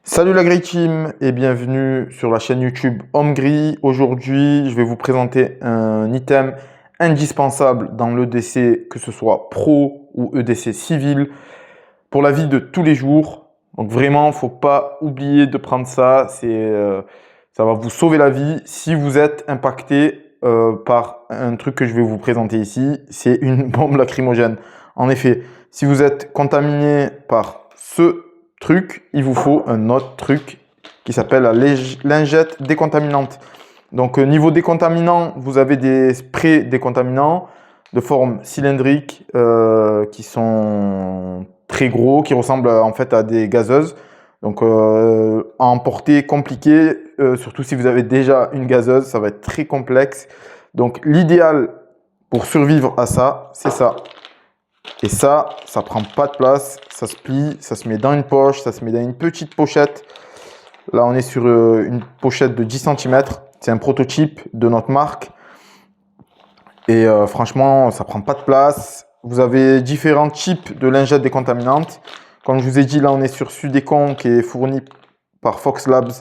Salut la Grey Team et bienvenue sur la chaîne YouTube Homme Gris. Aujourd'hui, je vais vous présenter un item indispensable dans l'EDC, que ce soit pro ou EDC civil, pour la vie de tous les jours. Donc vraiment, faut pas oublier de prendre ça. Ça va vous sauver la vie si vous êtes impacté par un truc que je vais vous présenter ici. C'est une bombe lacrymogène. En effet, si vous êtes contaminé par ce truc, il vous faut un autre truc qui s'appelle la lingette décontaminante. Donc niveau décontaminant, vous avez des sprays décontaminants de forme cylindrique qui sont très gros, qui ressemblent en fait à des gazeuses. Donc à emporter compliqué, surtout si vous avez déjà une gazeuse, ça va être très complexe. Donc l'idéal pour survivre à ça, c'est ça. Et ça prend pas de place, ça se plie, ça se met dans une poche, ça se met dans une petite pochette. Là, on est sur une pochette de 10 cm. C'est un prototype de notre marque. Et franchement, ça prend pas de place. Vous avez différents types de lingettes décontaminantes. Comme je vous ai dit, là, on est sur Sudecon qui est fourni par Fox Labs.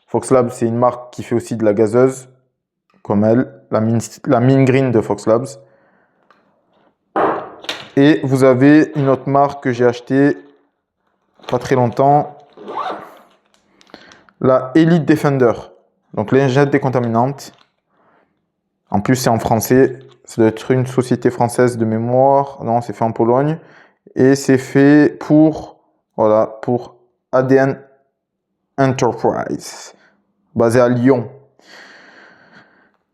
Fox Labs, c'est une marque qui fait aussi de la gazeuse, comme elle, la Mine Green de Fox Labs. Et vous avez une autre marque que j'ai achetée pas très longtemps, la Elite Defender. Donc lingette décontaminante. En plus, c'est en français. Ça doit être une société française de mémoire. Non, c'est fait en Pologne. Et c'est fait pour, voilà, pour ADN Enterprise, basé à Lyon.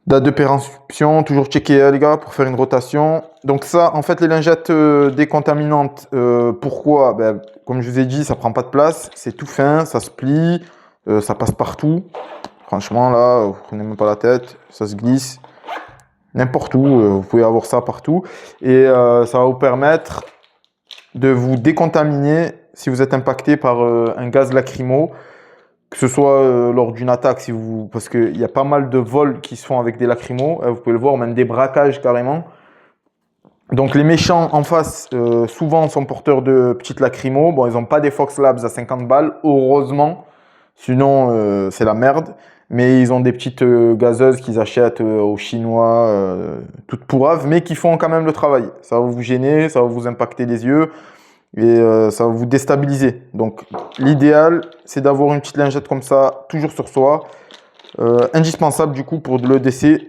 Date de péremption, toujours checker les gars pour faire une rotation. Donc ça, en fait, les lingettes décontaminantes, pourquoi? Comme je vous ai dit, ça prend pas de place, c'est tout fin, ça se plie, ça passe partout. Franchement, là, vous prenez même pas la tête, ça se glisse n'importe où. Vous pouvez avoir ça partout et ça va vous permettre de vous décontaminer si vous êtes impacté par un gaz lacrymo. Que ce soit lors d'une attaque, parce qu'il y a pas mal de vols qui se font avec des lacrymos, vous pouvez le voir, même des braquages carrément. Donc les méchants en face, souvent sont porteurs de petites lacrymos. Bon, ils n'ont pas des Fox Labs à 50 balles, heureusement, sinon c'est la merde. Mais ils ont des petites gazeuses qu'ils achètent aux Chinois, toutes pourraves, mais qui font quand même le travail. Ça va vous gêner, ça va vous impacter les yeux. Et ça va vous déstabiliser. Donc l'idéal, c'est d'avoir une petite lingette comme ça, toujours sur soi. Indispensable du coup pour de l'EDC,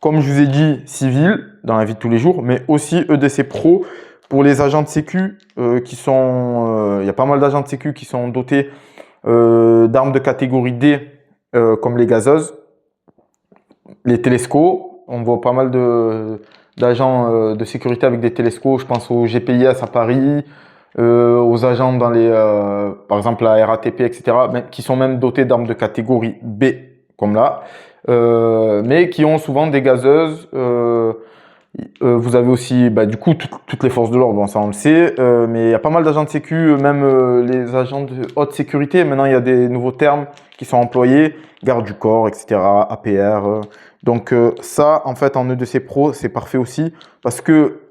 comme je vous ai dit, civil, dans la vie de tous les jours, mais aussi EDC Pro pour les agents de sécu qui sont... Il y a pas mal d'agents de sécu qui sont dotés d'armes de catégorie D, comme les gazeuses, les télescopes. On voit pas mal d'agents de sécurité avec des télescopes. Je pense au GPIS à Paris, aux agents dans par exemple la RATP, etc., qui sont même dotés d'armes de catégorie B, comme là, mais qui ont souvent des gazeuses. Vous avez aussi, du coup, toutes les forces de l'ordre, bon, ça on le sait, mais il y a pas mal d'agents de sécu, même les agents de haute sécurité. Maintenant, il y a des nouveaux termes qui sont employés, garde du corps, etc., APR. Donc ça, en fait, en EDC Pro, c'est parfait aussi, parce que,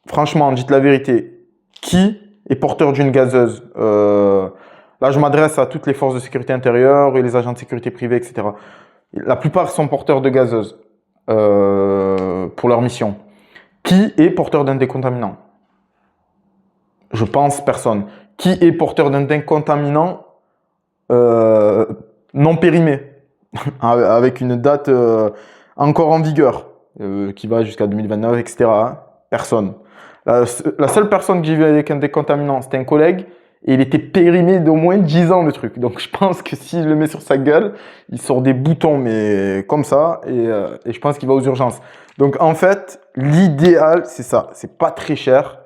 franchement, dites la vérité, qui est porteur d'une gazeuse? Là, je m'adresse à toutes les forces de sécurité intérieure et les agents de sécurité privée, etc. La plupart sont porteurs de gazeuses pour leur mission. Qui est porteur d'un décontaminant? Je pense personne. Qui est porteur d'un décontaminant non périmé, avec une date encore en vigueur, qui va jusqu'à 2029, etc. Personne. La seule personne que j'ai vue avec un décontaminant, c'était un collègue, et il était périmé d'au moins 10 ans le truc. Donc je pense que s'il le met sur sa gueule, il sort des boutons, mais comme ça, et je pense qu'il va aux urgences. Donc en fait, l'idéal, c'est ça. C'est pas très cher.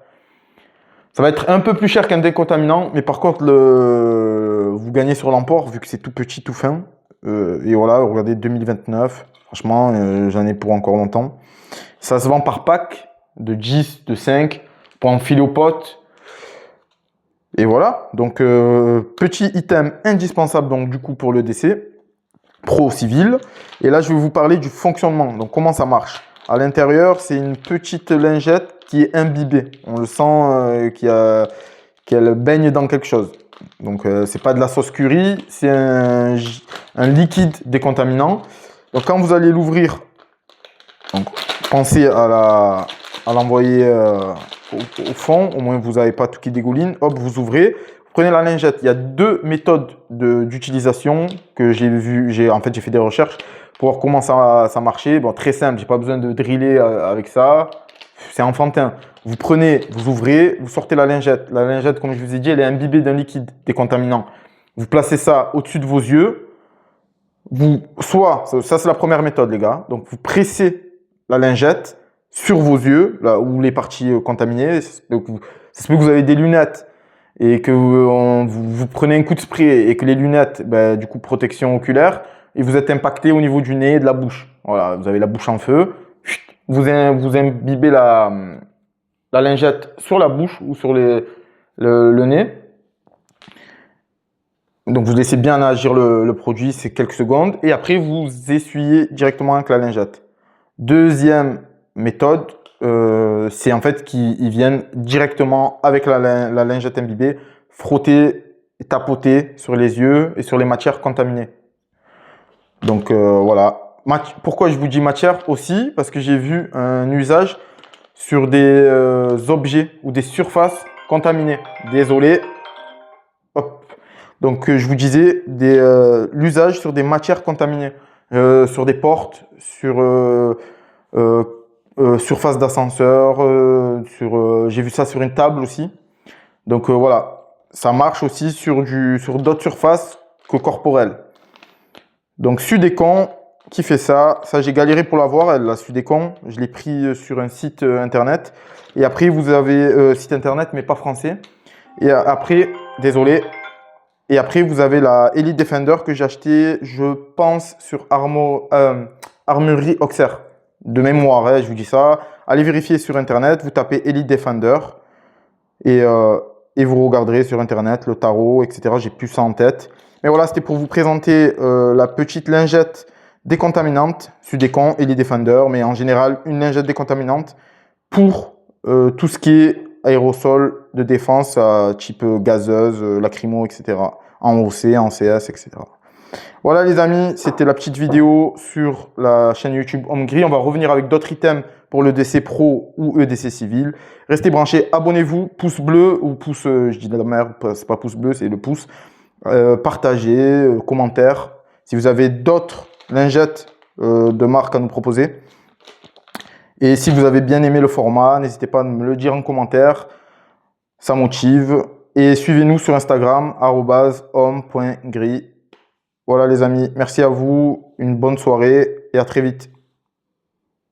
Ça va être un peu plus cher qu'un décontaminant, mais par contre, vous gagnez sur l'emport, vu que c'est tout petit, tout fin. Et voilà, regardez, 2029. Franchement, j'en ai pour encore longtemps. Ça se vend par pack de 10, de 5, pour enfiler aux potes. Et voilà, donc petit item indispensable donc du coup pour le DC, pro civil. Et là, je vais vous parler du fonctionnement. Donc comment ça marche? À l'intérieur, c'est une petite lingette qui est imbibée. On le sent qu'elle baigne dans quelque chose. Donc c'est pas de la sauce curry, c'est un liquide décontaminant. Donc quand vous allez l'ouvrir, pensez à l'envoyer au fond, au moins vous n'avez pas tout qui dégouline. Hop, vous ouvrez, vous prenez la lingette. Il y a deux méthodes d'utilisation que j'ai vu. En fait, j'ai fait des recherches pour voir comment ça marchait. Bon, très simple, j'ai pas besoin de driller avec ça. C'est enfantin. Vous prenez, vous ouvrez, vous sortez la lingette. La lingette, comme je vous ai dit, elle est imbibée d'un liquide décontaminant. Vous placez ça au-dessus de vos yeux. Ça c'est la première méthode, les gars. Donc, vous pressez la lingette sur vos yeux, là où les parties contaminées. Ça se peut que vous avez des lunettes et que vous prenez un coup de spray et que les lunettes, ben, du coup, protection oculaire, et vous êtes impacté au niveau du nez et de la bouche. Voilà, vous avez la bouche en feu. Vous imbibez la lingette sur la bouche ou sur le nez. Donc, vous laissez bien agir le produit, c'est quelques secondes. Et après, vous essuyez directement avec la lingette. Deuxième méthode, c'est en fait qu'ils viennent directement avec la lingette imbibée, frotter, tapoter sur les yeux et sur les matières contaminées. Donc voilà. Pourquoi je vous dis matière aussi? Parce que j'ai vu un usage sur des objets ou des surfaces contaminées. Désolé. Hop. Donc je vous disais l'usage sur des matières contaminées, sur des portes, sur surface d'ascenseur, j'ai vu ça sur une table aussi. Donc voilà, ça marche aussi sur d'autres surfaces que corporelles. Donc Sudecon qui fait ça j'ai galéré pour l'avoir, la Sudecon, je l'ai pris sur un site internet. Et après vous avez site internet mais pas français. Et après, désolé. Et après vous avez la Elite Defender que j'ai acheté, je pense sur Armurerie Auxerre. De mémoire, hein, je vous dis ça. Allez vérifier sur internet, vous tapez Elite Defender et vous regarderez sur internet le tarot, etc. J'ai plus ça en tête. Mais voilà, c'était pour vous présenter la petite lingette décontaminante Sudecon Elite Defender, mais en général une lingette décontaminante pour tout ce qui est aérosol de défense type gazeuse, lacrymo, etc. En OC, en CS, etc. Voilà les amis, c'était la petite vidéo sur la chaîne YouTube Homme Gris. On va revenir avec d'autres items pour le DC Pro ou EDC Civil. Restez branchés, abonnez-vous, pouce bleu ou pouce, je dis de la merde, c'est pas pouce bleu, c'est le pouce. Partagez, commentaires. Si vous avez d'autres lingettes de marque à nous proposer. Et si vous avez bien aimé le format, n'hésitez pas à me le dire en commentaire. Ça motive. Et suivez-nous sur Instagram, @homme.gris. Voilà les amis, merci à vous, une bonne soirée et à très vite.